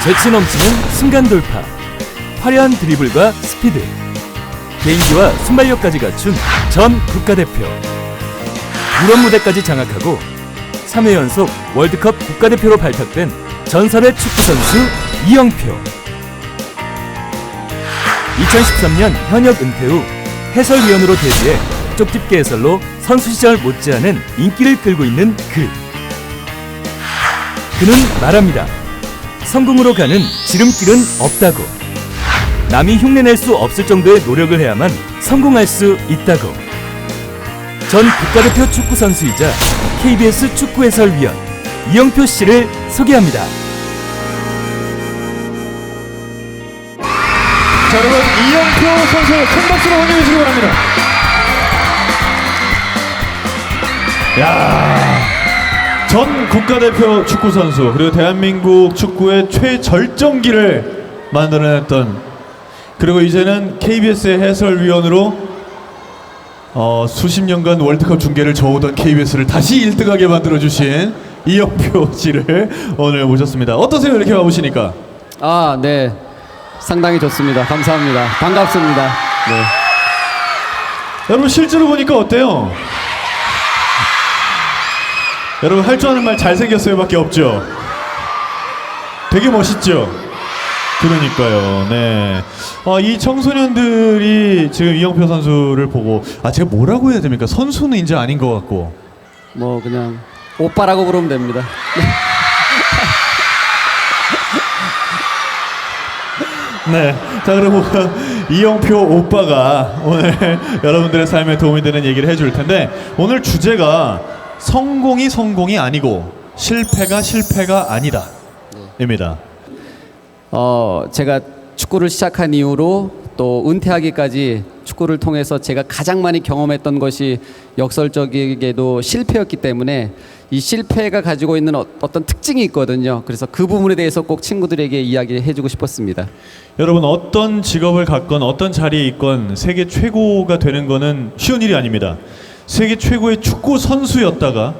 재치 넘치는 순간 돌파, 화려한 드리블과 스피드, 개인기와 순발력까지 갖춘 전 국가대표. 우런 무대까지 장악하고 3회 연속 월드컵 국가대표로 발탁된 전설의 축구선수 이영표. 2013년 현역 은퇴 후 해설위원으로 데뷔해 쪽집게 해설로 선수 시절 못지않은 인기를 끌고 있는 그는 말합니다. 성공으로 가는 지름길은 없다고. 남이 흉내낼 수 없을 정도의 노력을 해야만 성공할 수 있다고. 전 국가대표 축구 선수이자 KBS 축구 해설위원 이영표 씨를 소개합니다. 자, 여러분, 이영표 선수 큰 박수로 환영해 주시기 바랍니다. 야, 전 국가대표 축구 선수, 그리고 대한민국 축구의 최절정기를 만들어냈던, 그리고 이제는 KBS의 해설위원으로 수십 년간 월드컵 중계를 저어오던 KBS를 다시 1등하게 만들어주신 이영표 씨를 오늘 모셨습니다. 어떠세요? 이렇게 와보시니까? 아, 네. 상당히 좋습니다. 감사합니다. 반갑습니다. 네. 여러분, 실제로 보니까 어때요? 여러분, 할 줄 아는 말 잘생겼어요 밖에 없죠? 되게 멋있죠? 그러니까요. 네. 이 청소년들이 지금 이영표 선수를 보고, 제가 뭐라고 해야 됩니까? 선수는 이제 아닌 것 같고, 뭐 그냥 오빠라고 부르면 됩니다. 네. 자, 그리고 이영표 오빠가 오늘 여러분들의 삶에 도움이 되는 얘기를 해줄 텐데, 오늘 주제가 성공이 아니고 실패가 아니다 입니다. 제가 축구를 시작한 이후로 또 은퇴하기까지 축구를 통해서 제가 가장 많이 경험했던 것이 역설적이게도 실패였기 때문에 이 실패가 가지고 있는 어떤 특징이 있거든요. 그래서 그 부분에 대해서 꼭 친구들에게 이야기해주고 싶었습니다. 여러분, 어떤 직업을 갖건 어떤 자리에 있건 세계 최고가 되는 거는 쉬운 일이 아닙니다. 세계 최고의 축구 선수였다가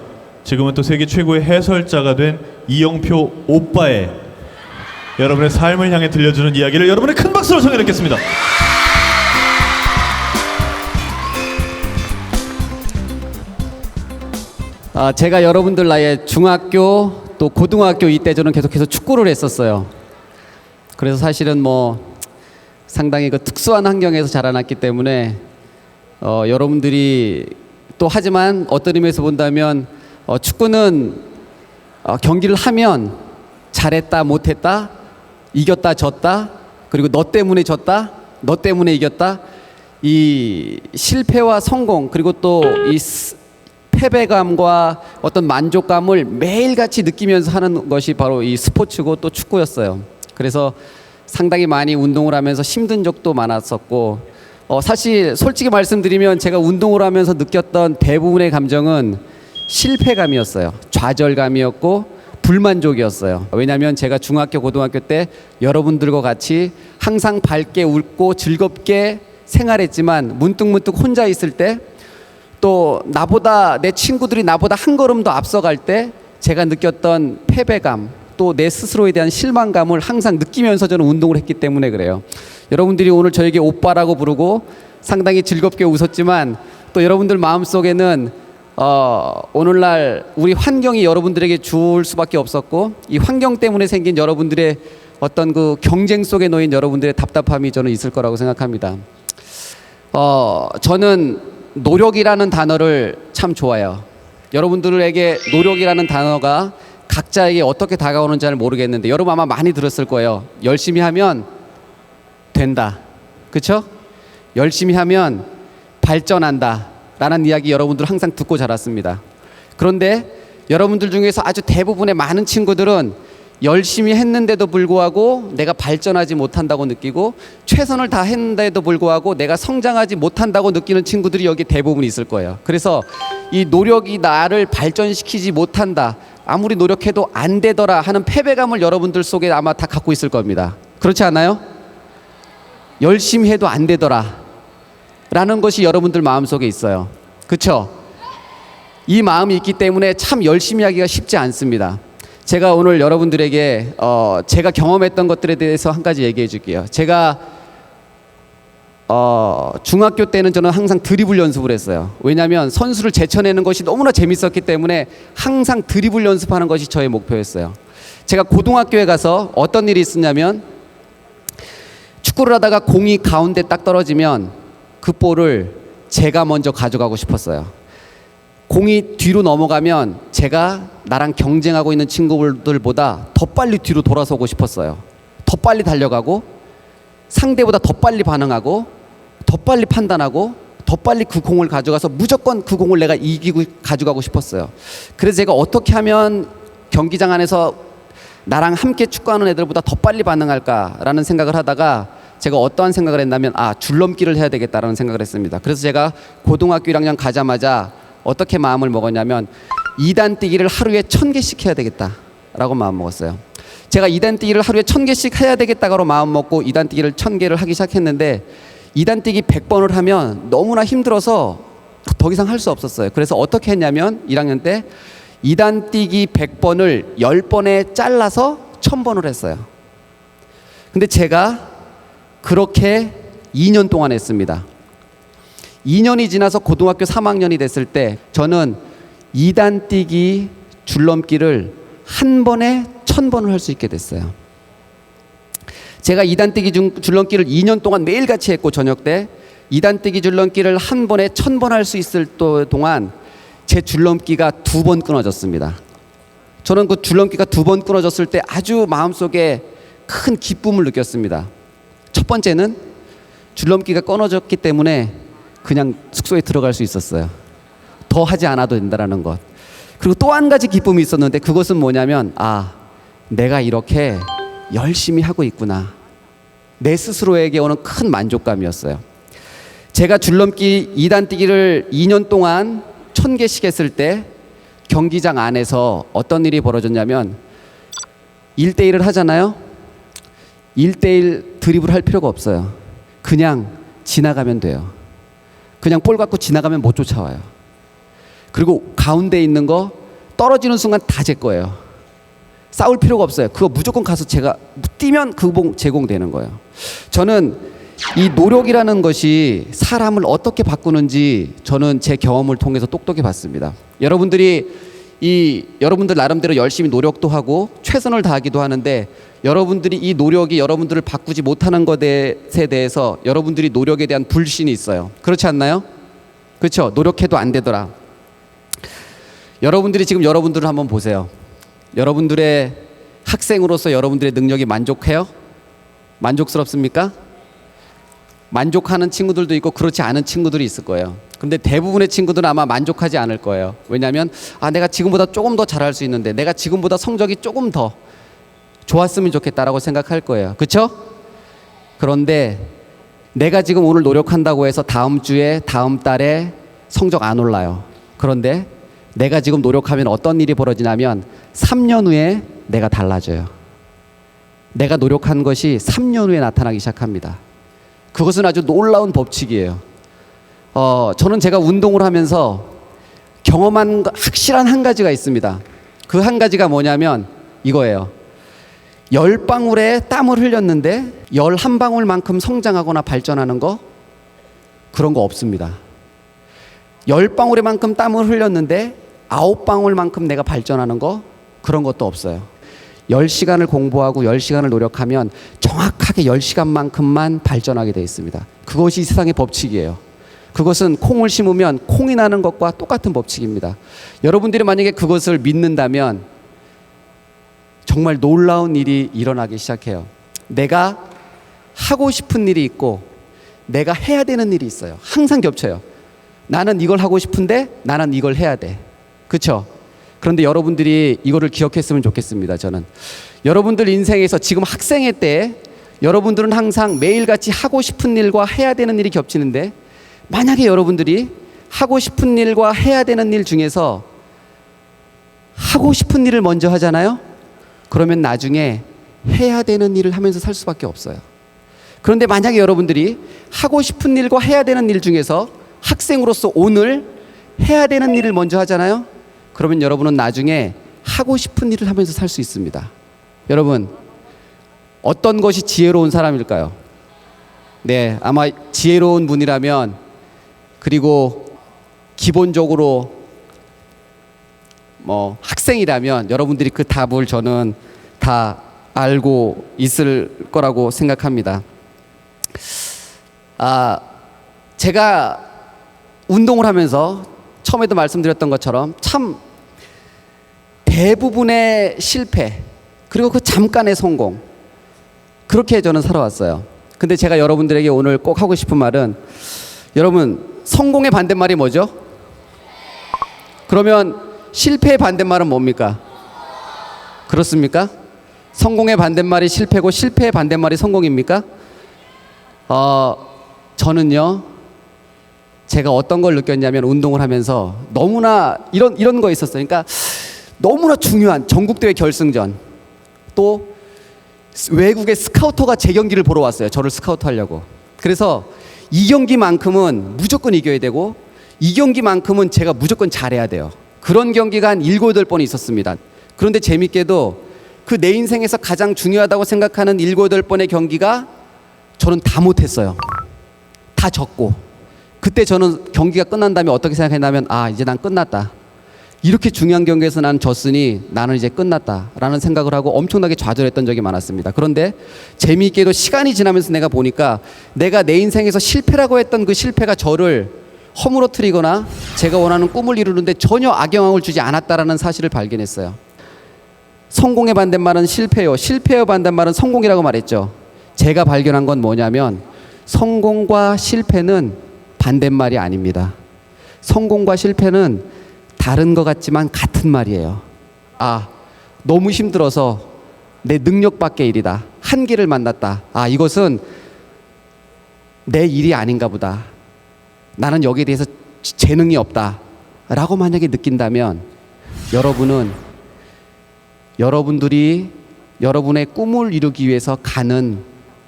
지금은 또 세계 최고의 해설자가 된 이영표 오빠의 여러분의 삶을 향해 들려주는 이야기를 여러분의 큰 박수로 청해 듣겠습니다. 제가 여러분들 나이에 중학교 또 고등학교 이때 저는 계속해서 축구를 했었어요. 그래서 사실은 뭐 상당히 그 특수한 환경에서 자라났기 때문에 여러분들이 또 하지만 어떤 의미에서 본다면 축구는 경기를 하면 잘했다 못했다, 이겼다 졌다, 그리고 너 때문에 졌다, 너 때문에 이겼다, 이 실패와 성공, 그리고 또 이 패배감과 어떤 만족감을 매일같이 느끼면서 하는 것이 바로 이 스포츠고 또 축구였어요. 그래서 상당히 많이 운동을 하면서 힘든 적도 많았었고, 사실 솔직히 말씀드리면 제가 운동을 하면서 느꼈던 대부분의 감정은 실패감이었어요. 좌절감이었고 불만족이었어요. 왜냐하면 제가 중학교 고등학교 때 여러분들과 같이 항상 밝게 웃고 즐겁게 생활했지만 문득문득 혼자 있을 때, 또 나보다 내 친구들이 나보다 한 걸음 더 앞서갈 때 제가 느꼈던 패배감, 또 내 스스로에 대한 실망감을 항상 느끼면서 저는 운동을 했기 때문에 그래요. 여러분들이 오늘 저에게 오빠라고 부르고 상당히 즐겁게 웃었지만, 또 여러분들 마음속에는 오늘날 우리 환경이 여러분들에게 줄 수밖에 없었고, 이 환경 때문에 생긴 여러분들의 어떤 그 경쟁 속에 놓인 여러분들의 답답함이 저는 있을 거라고 생각합니다. 저는 노력이라는 단어를 참 좋아해요. 여러분들에게 노력이라는 단어가 각자에게 어떻게 다가오는지 잘 모르겠는데, 여러분 아마 많이 들었을 거예요. 열심히 하면 된다, 그렇죠? 열심히 하면 발전한다 라는 이야기 여러분들 항상 듣고 자랐습니다. 그런데 여러분들 중에서 아주 대부분의 많은 친구들은 열심히 했는데도 불구하고 내가 발전하지 못한다고 느끼고, 최선을 다했는데도 불구하고 내가 성장하지 못한다고 느끼는 친구들이 여기 대부분 있을 거예요. 그래서 이 노력이 나를 발전시키지 못한다, 아무리 노력해도 안 되더라 하는 패배감을 여러분들 속에 아마 다 갖고 있을 겁니다. 그렇지 않아요? 열심히 해도 안 되더라 라는 것이 여러분들 마음속에 있어요. 그렇죠? 이 마음이 있기 때문에 참 열심히 하기가 쉽지 않습니다. 제가 오늘 여러분들에게 제가 경험했던 것들에 대해서 한 가지 얘기해 줄게요. 제가 중학교 때는 저는 항상 드리블 연습을 했어요. 왜냐하면 선수를 제쳐내는 것이 너무나 재밌었기 때문에 항상 드리블 연습하는 것이 저의 목표였어요. 제가 고등학교에 가서 어떤 일이 있었냐면 축구를 하다가 공이 가운데 딱 떨어지면 그 볼을 제가 먼저 가져가고 싶었어요. 공이 뒤로 넘어가면 제가 나랑 경쟁하고 있는 친구들보다 더 빨리 뒤로 돌아서고 싶었어요. 더 빨리 달려가고 상대보다 더 빨리 반응하고 더 빨리 판단하고 더 빨리 그 공을 가져가서 무조건 그 공을 내가 이기고 가져가고 싶었어요. 그래서 제가 어떻게 하면 경기장 안에서 나랑 함께 축구하는 애들보다 더 빨리 반응할까라는 생각을 하다가 제가 어떠한 생각을 했냐면 줄넘기를 해야 되겠다라는 생각을 했습니다. 그래서 제가 고등학교 1학년 가자마자 어떻게 마음을 먹었냐면 2단 뛰기를 하루에 1000개씩 해야 되겠다라고 마음 먹었어요. 제가 2단 뛰기를 하루에 1000개씩 해야 되겠다고 마음 먹고 2단 뛰기를 1000개를 하기 시작했는데 2단 뛰기 100번을 하면 너무나 힘들어서 더 이상 할 수 없었어요. 그래서 어떻게 했냐면 1학년 때 2단 뛰기 100번을 10번에 잘라서 1000번을 했어요. 근데 제가 그렇게 2년 동안 했습니다. 2년이 지나서 고등학교 3학년이 됐을 때 저는 2단 뛰기 줄넘기를 한 번에 1000번을 할 수 있게 됐어요. 제가 2단 뛰기 줄넘기를 2년 동안 매일같이 했고 저녁 때 2단 뛰기 줄넘기를 한 번에 1000번 할 수 있을 동안 제 줄넘기가 2번 끊어졌습니다. 저는 그 줄넘기가 2번 끊어졌을 때 아주 마음속에 큰 기쁨을 느꼈습니다. 첫 번째는 줄넘기가 끊어졌기 때문에 그냥 숙소에 들어갈 수 있었어요. 더 하지 않아도 된다는 것. 그리고 또 한 가지 기쁨이 있었는데 그것은 뭐냐면 내가 이렇게 열심히 하고 있구나. 내 스스로에게 오는 큰 만족감이었어요. 제가 줄넘기 2단 뛰기를 2년 동안 1000개씩 했을 때 경기장 안에서 어떤 일이 벌어졌냐면 1대1을 하잖아요. 1대1 드리블 할 필요가 없어요. 그냥 지나가면 돼요. 그냥 볼 갖고 지나가면 못 쫓아와요. 그리고 가운데 있는 거 떨어지는 순간 다 제 거예요. 싸울 필요가 없어요. 그거 무조건 가서 제가 뛰면 그 공 제공되는 거예요. 저는 이 노력이라는 것이 사람을 어떻게 바꾸는지 저는 제 경험을 통해서 똑똑히 봤습니다. 여러분들 나름대로 열심히 노력도 하고 최선을 다하기도 하는데 여러분들이 이 노력이 여러분들을 바꾸지 못하는 것에 대해서 여러분들이 노력에 대한 불신이 있어요. 그렇지 않나요? 그렇죠? 노력해도 안 되더라. 여러분들이 지금 여러분들을 한번 보세요. 여러분들의 학생으로서 여러분들의 능력이 만족해요? 만족스럽습니까? 만족하는 친구들도 있고 그렇지 않은 친구들이 있을 거예요. 그런데 대부분의 친구들은 아마 만족하지 않을 거예요. 왜냐하면 내가 지금보다 조금 더 잘할 수 있는데 내가 지금보다 성적이 조금 더 좋았으면 좋겠다라고 생각할 거예요. 그렇죠? 그런데 내가 지금 오늘 노력한다고 해서 다음 주에 다음 달에 성적 안 올라요. 그런데 내가 지금 노력하면 어떤 일이 벌어지냐면 3년 후에 내가 달라져요. 내가 노력한 것이 3년 후에 나타나기 시작합니다. 그것은 아주 놀라운 법칙이에요. 저는 제가 운동을 하면서 경험한 확실한 한 가지가 있습니다. 그 한 가지가 뭐냐면 이거예요. 10방울의 땀을 흘렸는데 11방울만큼 성장하거나 발전하는 거 그런 거 없습니다. 10방울의 만큼 땀을 흘렸는데 9방울만큼 내가 발전하는 거 그런 것도 없어요. 10시간을 공부하고 10시간을 노력하면 정확하게 10시간만큼만 발전하게 되어 있습니다. 그것이 세상의 법칙이에요. 그것은 콩을 심으면 콩이 나는 것과 똑같은 법칙입니다. 여러분들이 만약에 그것을 믿는다면 정말 놀라운 일이 일어나기 시작해요. 내가 하고 싶은 일이 있고 내가 해야 되는 일이 있어요. 항상 겹쳐요. 나는 이걸 하고 싶은데 나는 이걸 해야 돼. 그렇죠? 그런데 여러분들이 이거를 기억했으면 좋겠습니다. 저는 여러분들 인생에서 지금 학생회 때 여러분들은 항상 매일같이 하고 싶은 일과 해야 되는 일이 겹치는데 만약에 여러분들이 하고 싶은 일과 해야 되는 일 중에서 하고 싶은 일을 먼저 하잖아요. 그러면 나중에 해야 되는 일을 하면서 살 수밖에 없어요. 그런데 만약에 여러분들이 하고 싶은 일과 해야 되는 일 중에서 학생으로서 오늘 해야 되는 일을 먼저 하잖아요. 그러면 여러분은 나중에 하고 싶은 일을 하면서 살 수 있습니다. 여러분, 어떤 것이 지혜로운 사람일까요? 네, 아마 지혜로운 분이라면, 그리고 기본적으로 뭐 학생이라면 여러분들이 그 답을 저는 다 알고 있을 거라고 생각합니다. 제가 운동을 하면서 처음에도 말씀드렸던 것처럼 참 대부분의 실패, 그리고 그 잠깐의 성공, 그렇게 저는 살아왔어요. 근데 제가 여러분들에게 오늘 꼭 하고 싶은 말은, 여러분, 성공의 반대말이 뭐죠? 그러면 실패의 반대말은 뭡니까? 그렇습니까? 성공의 반대말이 실패고 실패의 반대말이 성공입니까? 저는요, 제가 어떤 걸 느꼈냐면, 운동을 하면서 너무나 이런 거 있었어요. 그러니까 너무나 중요한 전국대회 결승전, 또 외국의 스카우터가 제 경기를 보러 왔어요. 저를 스카우트 하려고. 그래서 이 경기만큼은 무조건 이겨야 되고, 이 경기만큼은 제가 무조건 잘해야 돼요. 그런 경기가 한 7, 8번 있었습니다. 그런데 재밌게도 그 내 인생에서 가장 중요하다고 생각하는 7, 8번의 경기가 저는 다 못했어요. 다 졌고, 그때 저는 경기가 끝난 다음에 어떻게 생각했냐면, 이제 난 끝났다. 이렇게 중요한 경기에서 나는 졌으니 나는 이제 끝났다라는 생각을 하고 엄청나게 좌절했던 적이 많았습니다. 그런데 재미있게도 시간이 지나면서 내가 보니까, 내가 내 인생에서 실패라고 했던 그 실패가 저를 허물어뜨리거나 제가 원하는 꿈을 이루는데 전혀 악영향을 주지 않았다라는 사실을 발견했어요. 성공의 반대말은 실패요, 실패의 반대말은 성공이라고 말했죠. 제가 발견한 건 뭐냐면, 성공과 실패는 반대말이 아닙니다. 성공과 실패는 다른 것 같지만 같은 말이에요. 너무 힘들어서 내 능력 밖의 일이다, 한계를 만났다, 이것은 내 일이 아닌가 보다, 나는 여기에 대해서 재능이 없다 라고 만약에 느낀다면, 여러분들이 여러분의 꿈을 이루기 위해서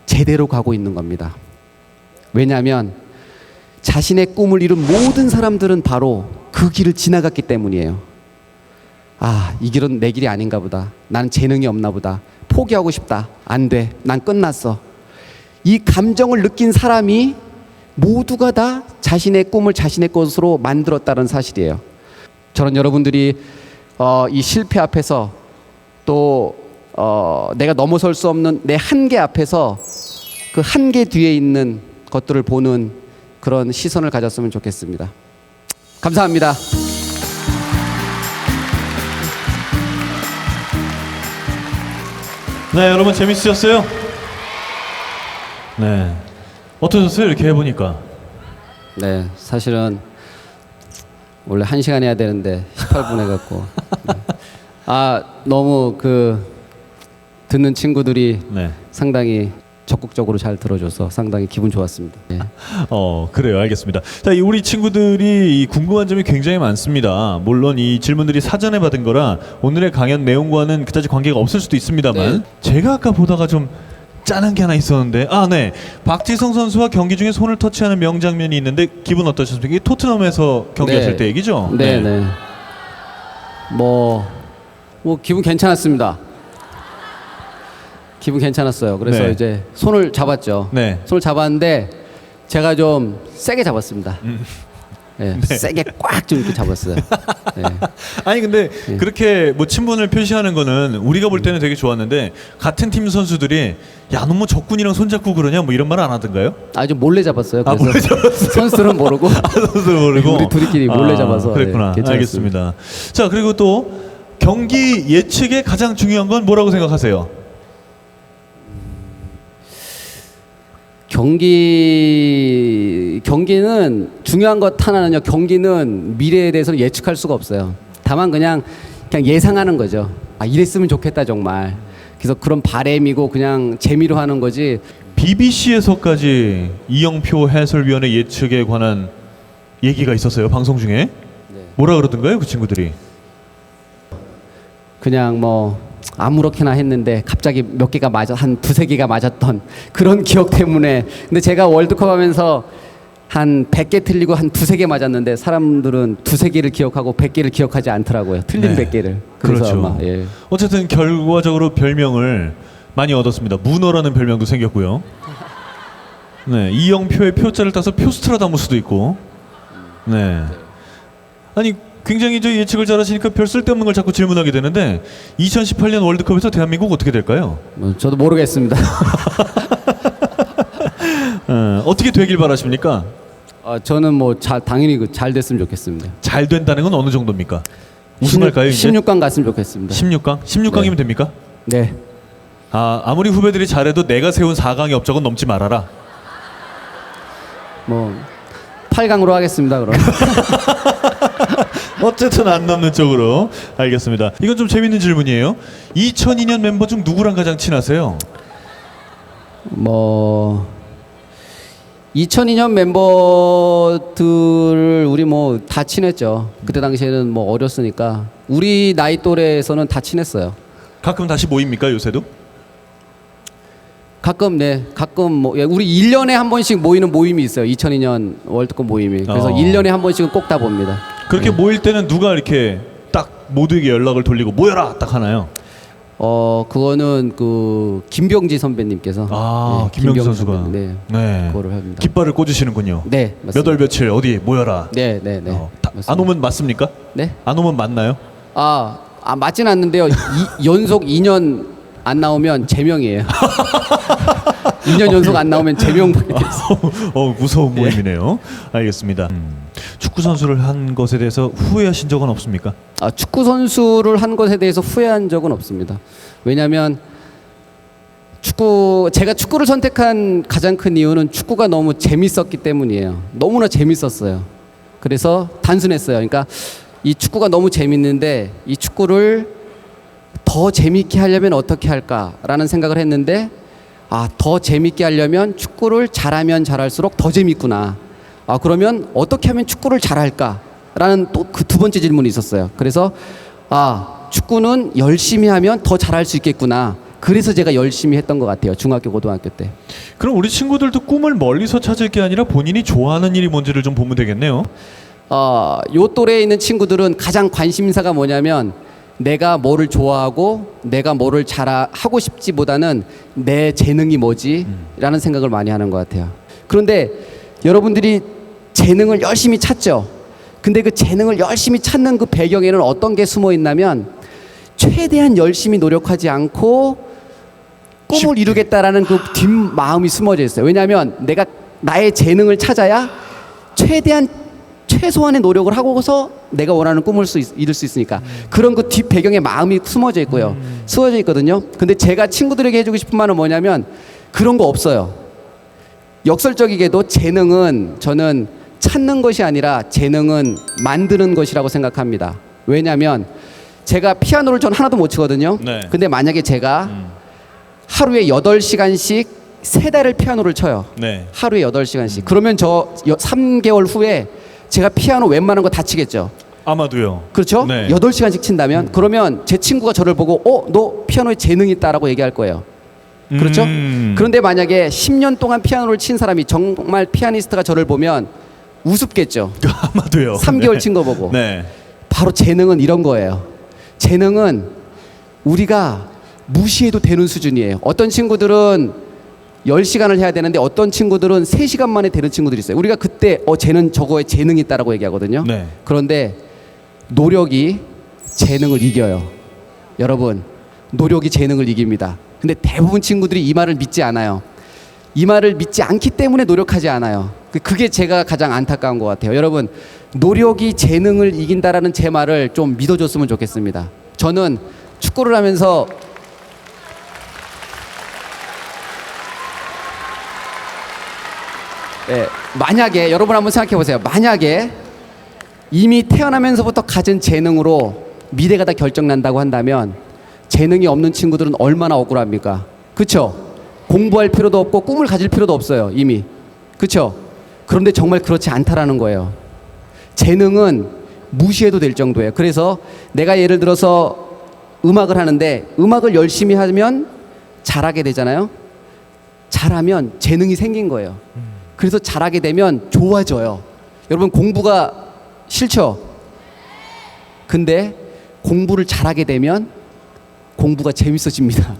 제대로 가고 있는 겁니다. 왜냐하면 자신의 꿈을 이룬 모든 사람들은 바로 그 길을 지나갔기 때문이에요. 이 길은 내 길이 아닌가 보다, 나는 재능이 없나 보다, 포기하고 싶다, 안 돼, 난 끝났어. 이 감정을 느낀 사람이 모두가 다 자신의 꿈을 자신의 것으로 만들었다는 사실이에요. 저는 여러분들이 이 실패 앞에서, 또 내가 넘어설 수 없는 내 한계 앞에서 그 한계 뒤에 있는 것들을 보는 그런 시선을 가졌으면 좋겠습니다. 감사합니다. 네, 여러분 재밌으셨어요? 네, 어떠셨어요? 이렇게 해보니까. 네, 사실은 원래 1시간 해야 되는데 18분 해갖고 너무 듣는 친구들이 네. 상당히 적극적으로 잘 들어줘서 상당히 기분 좋았습니다. 네. 그래요. 알겠습니다. 자, 우리 친구들이 궁금한 점이 굉장히 많습니다. 물론 이 질문들이 사전에 받은 거라 오늘의 강연 내용과는 그다지 관계가 없을 수도 있습니다만, 네. 제가 아까 보다가 좀 짠한 게 하나 있었는데, 네, 박지성 선수와 경기 중에 손을 터치하는 명장면이 있는데 기분 어떠셨습니까? 이게 토트넘에서 경기했을 때 얘기죠? 네. 뭐 기분 괜찮았습니다. 기분 괜찮았어요. 그래서 네. 이제 손을 잡았죠. 네. 손을 잡았는데 제가 좀 세게 잡았습니다. 네, 네. 세게 꽉 좀 이렇게 잡았어요. 네. 아니 근데 그렇게 뭐 친분을 표시하는 거는 우리가 볼 때는 되게 좋았는데, 같은 팀 선수들이 야, 너 뭐 적군이랑 손잡고 그러냐 뭐 이런 말 안 하던가요? 좀 몰래 잡았어요. 그래서 몰래 잡았어요. 선수들은 모르고 선수들 모르고 우리 둘이끼리 몰래 잡아서. 그랬구나. 네, 알겠습니다. 자, 그리고 또 경기 예측에 가장 중요한 건 뭐라고 생각하세요? 경기는 중요한 것 하나는요. 경기는 미래에 대해서는 예측할 수가 없어요. 다만 그냥 예상하는 거죠. 이랬으면 좋겠다 정말. 그래서 그런 바램이고 그냥 재미로 하는 거지. BBC에서까지 이영표 해설위원의 예측에 관한 얘기가 있었어요. 방송 중에. 네. 뭐라 그러던가요, 그 친구들이? 그냥 아무렇게나 했는데 갑자기 몇 개가 한 두세 개가 맞았던 그런 기억 때문에. 근데 제가 월드컵 하면서 한 100개 틀리고 한 두세 개 맞았는데 사람들은 두세 개를 기억하고 100개를 기억하지 않더라고요. 틀린 네. 100개를. 그래서 그렇죠. 아마 예. 어쨌든 결과적으로 별명을 많이 얻었습니다. 문어라는 별명도 생겼고요. 네, 이영표의 표자를 따서 표스트라다무스도 있고. 네. 아니 굉장히 저 예측을 잘하시니까 별 쓸데없는 걸 자꾸 질문하게 되는데 2018년 월드컵에서 대한민국 어떻게 될까요? 저도 모르겠습니다. 어떻게 되길 바라십니까? 저는 뭐 당연히 잘 됐으면 좋겠습니다. 잘 된다는 건 어느 정도입니까? 우승할까요 이제? 16강 갔으면 좋겠습니다. 16강? 16강이면 네. 됩니까? 네. 아무리 후배들이 잘해도 내가 세운 4강의 업적은 넘지 말아라. 뭐 8강으로 하겠습니다. 그럼. 어쨌든 안 넘는 쪽으로. 알겠습니다. 이건 좀 재밌는 질문이에요. 2002년 멤버 중 누구랑 가장 친하세요? 뭐 2002년 멤버들을 우리 뭐 다 친했죠. 그때 당시에는 뭐 어렸으니까 우리 나이 또래에서는 다 친했어요. 가끔 다시 모입니까 요새도? 가끔 뭐 우리 1년에 한 번씩 모이는 모임이 있어요. 2002년 월드컵 모임이. 그래서 1년에 한 번씩은 꼭 다 봅니다. 그렇게 모일 때는 누가 이렇게 딱 모두에게 연락을 돌리고 모여라 딱 하나요? 그거는 그 김병지 선배님께서 김명지 선수가 선배님, 네. 그거를 합니다. 깃발을 꽂으시는군요. 네, 몇 맞습니다. 월 며칠 어디 모여라. 네. 안 오면 맞습니까? 네? 안 오면 맞나요? 맞진 않는데요. 연속 2년 안 나오면 제명이에요. 2년 연속 안 나오면 제명받게 됐어요. 무서운 모임이네요. 알겠습니다. 축구 선수를 한 것에 대해서 후회하신 적은 없습니까? 축구 선수를 한 것에 대해서 후회한 적은 없습니다. 왜냐하면 제가 축구를 선택한 가장 큰 이유는 축구가 너무 재밌었기 때문이에요. 너무나 재밌었어요. 그래서 단순했어요. 그러니까 이 축구가 너무 재밌는데 이 축구를 더 재밌게 하려면 어떻게 할까라는 생각을 했는데 더 재밌게 하려면 축구를 잘하면 잘할수록 더 재밌구나. 그러면 어떻게 하면 축구를 잘할까라는 또 그 두 번째 질문이 있었어요. 그래서 축구는 열심히 하면 더 잘할 수 있겠구나. 그래서 제가 열심히 했던 것 같아요. 중학교, 고등학교 때. 그럼 우리 친구들도 꿈을 멀리서 찾을 게 아니라 본인이 좋아하는 일이 뭔지를 좀 보면 되겠네요. 요 또래에 있는 친구들은 가장 관심사가 뭐냐면 내가 뭐를 좋아하고 내가 뭐를 잘하고 싶지보다는 내 재능이 뭐지? 라는 생각을 많이 하는 것 같아요. 그런데 여러분들이 재능을 열심히 찾죠. 근데 그 재능을 열심히 찾는 그 배경에는 어떤 게 숨어 있냐면 최대한 열심히 노력하지 않고 꿈을 이루겠다라는 그 뒷마음이 숨어져 있어요. 왜냐하면 내가 나의 재능을 찾아야 최소한의 노력을 하고서 내가 원하는 꿈을 이룰 수 있으니까 그런 그 뒷 배경에 마음이 숨어져 있고요. 숨어져 있거든요. 근데 제가 친구들에게 해주고 싶은 말은 뭐냐면 그런 거 없어요. 역설적이게도 재능은 저는 찾는 것이 아니라 재능은 만드는 것이라고 생각합니다. 왜냐하면 제가 피아노를 전 하나도 못 치거든요. 네. 근데 만약에 제가 하루에 8시간씩 3달을 피아노를 쳐요. 네. 하루에 8시간씩. 그러면 저 3개월 후에 제가 피아노 웬만한 거 다 치겠죠. 아마도요. 그렇죠? 네. 8시간씩 친다면 그러면 제 친구가 저를 보고 너 피아노에 재능이 있다라고 얘기할 거예요. 그렇죠? 그런데 만약에 10년 동안 피아노를 친 사람이 정말 피아니스트가 저를 보면 우습겠죠. 아마도요. 3개월 친 거 보고. 네. 바로 재능은 이런 거예요. 재능은 우리가 무시해도 되는 수준이에요. 어떤 친구들은 10시간을 해야 되는데 어떤 친구들은 3시간 만에 되는 친구들이 있어요. 우리가 그때 쟤는 저거에 재능이 있다라고 얘기하거든요. 네. 그런데 노력이 재능을 이겨요. 여러분, 노력이 재능을 이깁니다. 근데 대부분 친구들이 이 말을 믿지 않아요. 이 말을 믿지 않기 때문에 노력하지 않아요. 그게 제가 가장 안타까운 것 같아요. 여러분, 노력이 재능을 이긴다라는 제 말을 좀 믿어줬으면 좋겠습니다. 저는 축구를 하면서 만약에 여러분 한번 생각해 보세요. 만약에 이미 태어나면서부터 가진 재능으로 미래가 다 결정난다고 한다면 재능이 없는 친구들은 얼마나 억울합니까? 그렇죠? 공부할 필요도 없고 꿈을 가질 필요도 없어요. 이미. 그렇죠? 그런데 정말 그렇지 않다라는 거예요. 재능은 무시해도 될 정도예요. 그래서 내가 예를 들어서 음악을 하는데 음악을 열심히 하면 잘하게 되잖아요. 잘하면 재능이 생긴 거예요. 그래서 잘하게 되면 좋아져요. 여러분 공부가 싫죠? 근데 공부를 잘하게 되면 공부가 재밌어집니다.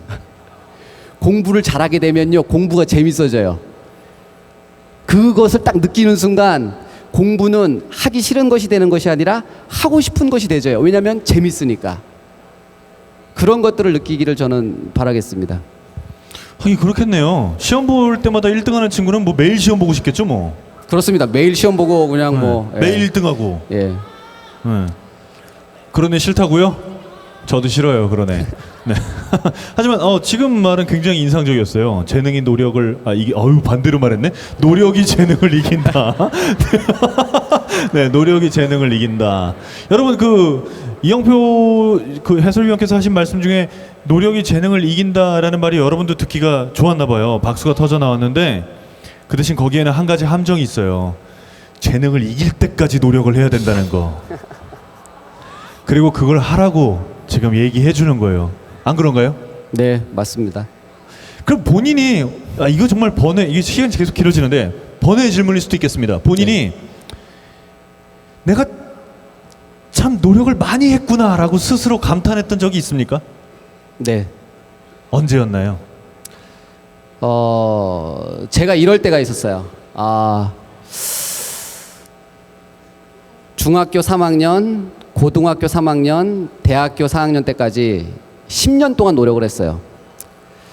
공부를 잘하게 되면요, 공부가 재밌어져요. 그것을 딱 느끼는 순간 공부는 하기 싫은 것이 되는 것이 아니라 하고 싶은 것이 되져요. 왜냐하면 재밌으니까. 그런 것들을 느끼기를 저는 바라겠습니다. 하긴 그렇겠네요. 시험 볼 때마다 1등하는 친구는 뭐 매일 시험 보고 싶겠죠, 뭐. 그렇습니다. 매일 시험 보고 그냥 뭐 매일 1등하고. 예. 그런 애 싫다고요? 저도 싫어요, 그런 애. 네. 하지만 지금 말은 굉장히 인상적이었어요. 재능이 노력을 이게 반대로 말했네. 노력이 재능을 이긴다. 네, 노력이 재능을 이긴다. 여러분 이영표 해설위원께서 하신 말씀 중에 노력이 재능을 이긴다라는 말이 여러분도 듣기가 좋았나 봐요. 박수가 터져 나왔는데 그 대신 거기에는 한 가지 함정이 있어요. 재능을 이길 때까지 노력을 해야 된다는 거. 그리고 그걸 하라고 지금 얘기해 주는 거예요. 안 그런가요? 네, 맞습니다. 그럼 본인이 이거 정말 이게 시간이 계속 길어지는데 번외의 질문일 수도 있겠습니다. 본인이 내가 참 노력을 많이 했구나라고 스스로 감탄했던 적이 있습니까? 네. 언제였나요? 제가 이럴 때가 있었어요. 중학교 3학년, 고등학교 3학년, 대학교 4학년 때까지 10년 동안 노력을 했어요.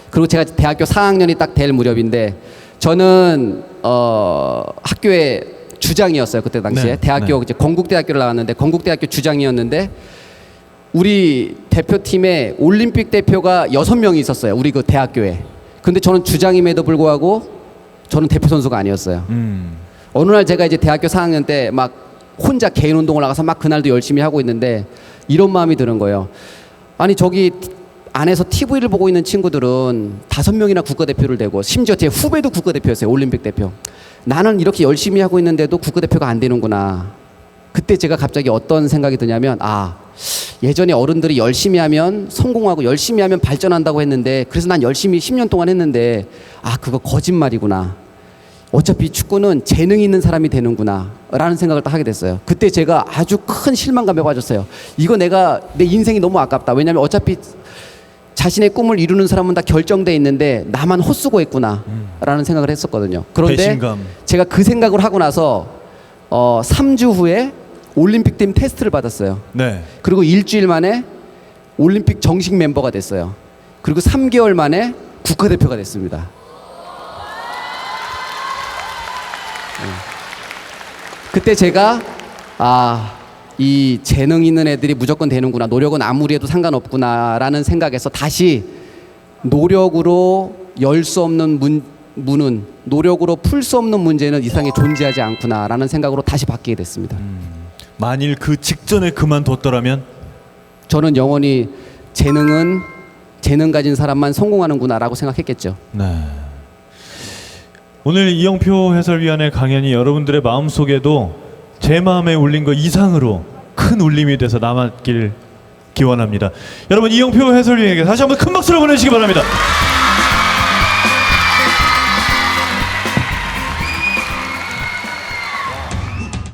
그리고 제가 대학교 4학년이 딱 될 무렵인데 저는 학교의 주장이었어요. 그때 당시에. 네, 대학교 이제 건국대학교를 나왔는데 건국대학교 주장이었는데 우리 대표팀에 올림픽 대표가 6명이 있었어요. 우리 그 대학교에. 근데 저는 주장임에도 불구하고 저는 대표 선수가 아니었어요. 어느 날 제가 이제 대학교 4학년 때 막 혼자 개인 운동을 나가서 막 그날도 열심히 하고 있는데 이런 마음이 드는 거예요. 아니 저기 안에서 TV를 보고 있는 친구들은 5명이나 국가대표를 되고 심지어 제 후배도 국가대표였어요. 올림픽 대표. 나는 이렇게 열심히 하고 있는데도 국가대표가 안 되는구나. 그때 제가 갑자기 어떤 생각이 드냐면 예전에 어른들이 열심히 하면 성공하고 열심히 하면 발전한다고 했는데 그래서 난 열심히 10년 동안 했는데 그거 거짓말이구나. 어차피 축구는 재능이 있는 사람이 되는구나 라는 생각을 딱 하게 됐어요. 그때 제가 아주 큰 실망감에 빠졌어요. 이거 내 인생이 너무 아깝다. 왜냐하면 어차피 자신의 꿈을 이루는 사람은 다 결정돼 있는데 나만 헛수고 했구나 라는 생각을 했었거든요. 그런데 배신감. 제가 그 생각을 하고 나서 3주 후에 올림픽팀 테스트를 받았어요. 네. 그리고 일주일 만에 올림픽 정식 멤버가 됐어요. 그리고 3개월 만에 국가대표가 됐습니다. 그때 제가 이 재능 있는 애들이 무조건 되는구나. 노력은 아무리 해도 상관없구나라는 생각에서 다시 노력으로 열 수 없는 문은 노력으로 풀 수 없는 문제는 이 세상에 존재하지 않구나라는 생각으로 다시 바뀌게 됐습니다. 만일 그 직전에 그만뒀더라면 저는 영원히 재능 가진 사람만 성공하는구나라고 생각했겠죠. 네. 오늘 이영표 해설위원의 강연이 여러분들의 마음속에도 제 마음에 울린 것 이상으로 큰 울림이 돼서 남았길 기원합니다. 여러분 이영표 해설위원에게 다시 한번 큰 박수를 보내주시기 바랍니다.